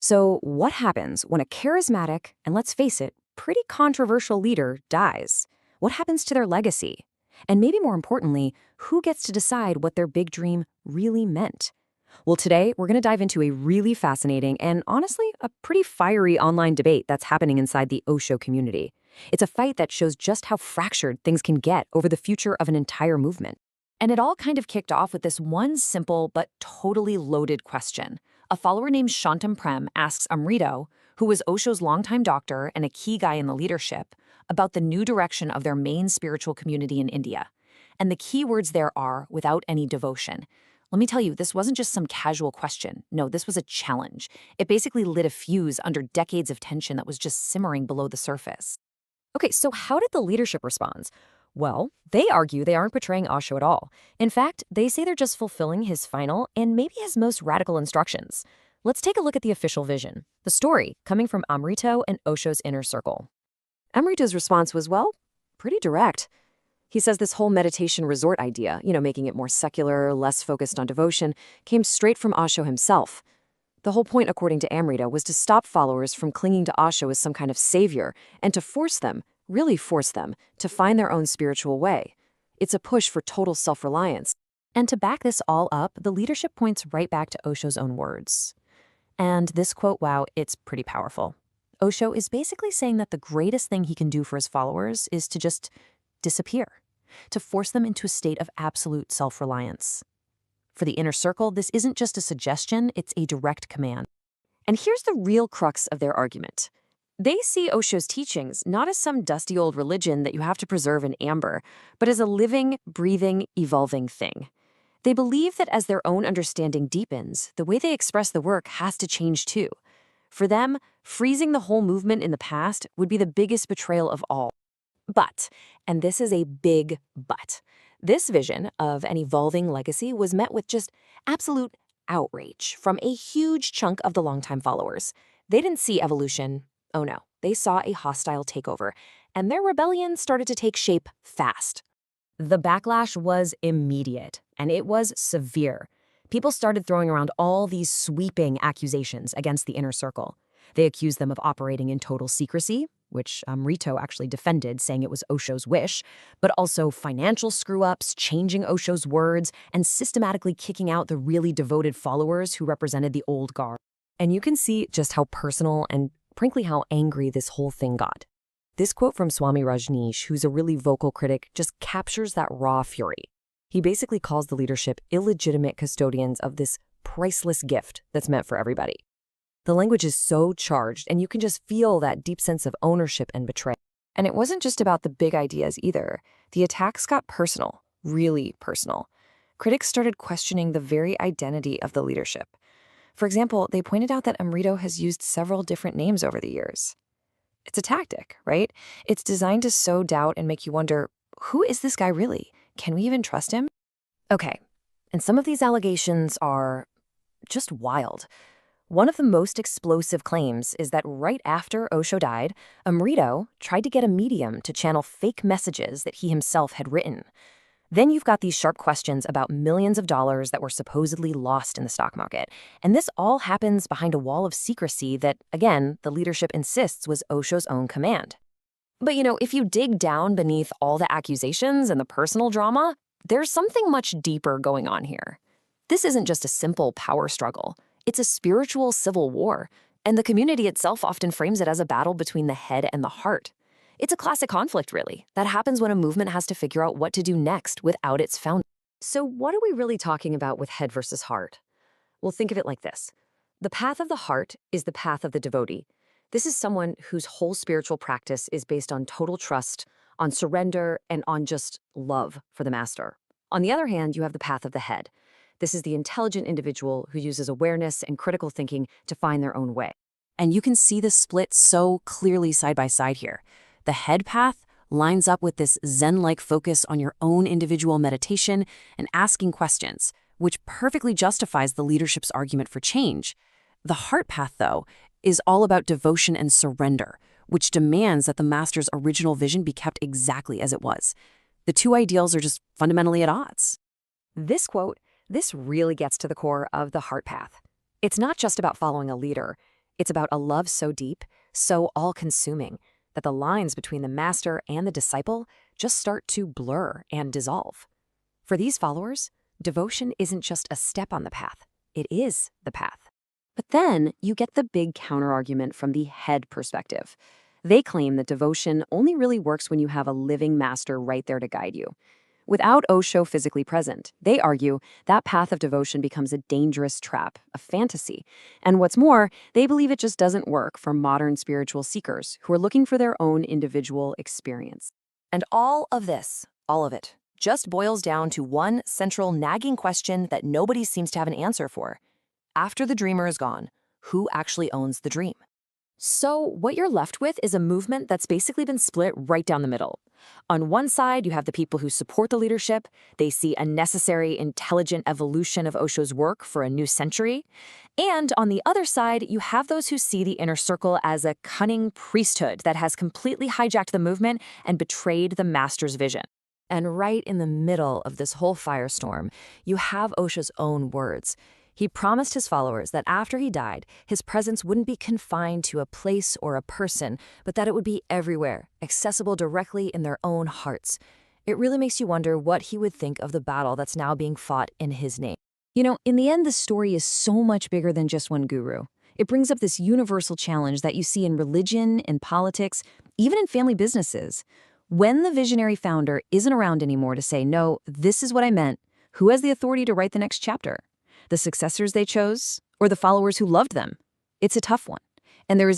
So, what happens when a charismatic, and let's face it, pretty controversial leader dies? What happens to their legacy? And maybe more importantly, who gets to decide what their big dream really meant? Well, today we're going to dive into a really fascinating and honestly, a pretty fiery online debate that's happening inside the Osho community. It's a fight that shows just how fractured things can get over the future of an entire movement. And it all kind of kicked off with this one simple but totally loaded question. A follower named Shantam Prem asks Amrito, who was Osho's longtime doctor and a key guy in the leadership, about the new direction of their main spiritual community in India. And the key words there are, without any devotion. Let me tell you, this wasn't just some casual question. No, this was a challenge. It basically lit a fuse under decades of tension that was just simmering below the surface. Okay, so how did the leadership respond? Well, they argue they aren't betraying Osho at all. In fact, they say they're just fulfilling his final and maybe his most radical instructions. Let's take a look at the official vision, the story coming from Amrito and Osho's inner circle. Amrito's response was, well, pretty direct. He says this whole meditation resort idea, making it more secular, less focused on devotion, came straight from Osho himself. The whole point, according to Amrito, was to stop followers from clinging to Osho as some kind of savior and to force them, really force them, to find their own spiritual way. It's a push for total self-reliance. And to back this all up, the leadership points right back to Osho's own words. And this quote, wow, it's pretty powerful. Osho is basically saying that the greatest thing he can do for his followers is to just disappear, to force them into a state of absolute self-reliance. For the inner circle, this isn't just a suggestion, it's a direct command. And here's the real crux of their argument. They see Osho's teachings not as some dusty old religion that you have to preserve in amber, but as a living, breathing, evolving thing. They believe that as their own understanding deepens, the way they express the work has to change too. For them, freezing the whole movement in the past would be the biggest betrayal of all. But, and this is a big but, this vision of an evolving legacy was met with just absolute outrage from a huge chunk of the longtime followers. They didn't see evolution. Oh no, they saw a hostile takeover, and their rebellion started to take shape fast. The backlash was immediate, and it was severe. People started throwing around all these sweeping accusations against the inner circle. They accused them of operating in total secrecy, which Amrito actually defended, saying it was Osho's wish, but also financial screw-ups, changing Osho's words, and systematically kicking out the really devoted followers who represented the old guard. And you can see just how personal and frankly how angry this whole thing got. This quote from Swami Rajneesh, who's a really vocal critic, just captures that raw fury. He basically calls the leadership illegitimate custodians of this priceless gift that's meant for everybody. The language is so charged, and you can just feel that deep sense of ownership and betrayal. And it wasn't just about the big ideas either. The attacks got personal, really personal. Critics started questioning the very identity of the leadership. For example, they pointed out that Amrito has used several different names over the years. It's a tactic, right? It's designed to sow doubt and make you wonder, who is this guy really? Can we even trust him? Okay, and some of these allegations are just wild. One of the most explosive claims is that right after Osho died, Amrito tried to get a medium to channel fake messages that he himself had written. Then you've got these sharp questions about millions of dollars that were supposedly lost in the stock market. And this all happens behind a wall of secrecy that, again, the leadership insists was Osho's own command. But if you dig down beneath all the accusations and the personal drama, there's something much deeper going on here. This isn't just a simple power struggle. It's a spiritual civil war, and the community itself often frames it as a battle between the head and the heart. It's a classic conflict, really, that happens when a movement has to figure out what to do next without its founder. So what are we really talking about with head versus heart? Well, think of it like this. The path of the heart is the path of the devotee. This is someone whose whole spiritual practice is based on total trust, on surrender, and on just love for the master. On the other hand, you have the path of the head. This is the intelligent individual who uses awareness and critical thinking to find their own way. And you can see the split so clearly side by side here. The head path lines up with this Zen-like focus on your own individual meditation and asking questions, which perfectly justifies the leadership's argument for change. The heart path, though, is all about devotion and surrender, which demands that the master's original vision be kept exactly as it was. The two ideals are just fundamentally at odds. This quote, this really gets to the core of the heart path. It's not just about following a leader. It's about a love so deep, so all-consuming, that the lines between the master and the disciple just start to blur and dissolve. For these followers, devotion isn't just a step on the path, it is the path. But then you get the big counterargument from the head perspective. They claim that devotion only really works when you have a living master right there to guide you. Without Osho physically present, they argue that path of devotion becomes a dangerous trap, a fantasy. And what's more, they believe it just doesn't work for modern spiritual seekers who are looking for their own individual experience. And all of this, all of it, just boils down to one central nagging question that nobody seems to have an answer for. After the dreamer is gone, who actually owns the dream? So what you're left with is a movement that's basically been split right down the middle. On one side, you have the people who support the leadership. They see a necessary, intelligent evolution of Osho's work for a new century. And on the other side, you have those who see the inner circle as a cunning priesthood that has completely hijacked the movement and betrayed the master's vision. And right in the middle of this whole firestorm, you have Osho's own words. He promised his followers that after he died, his presence wouldn't be confined to a place or a person, but that it would be everywhere, accessible directly in their own hearts. It really makes you wonder what he would think of the battle that's now being fought in his name. You know, in the end, the story is so much bigger than just one guru. It brings up this universal challenge that you see in religion, in politics, even in family businesses. When the visionary founder isn't around anymore to say, no, this is what I meant, who has the authority to write the next chapter? The successors they chose, or the followers who loved them? It's a tough one. And there is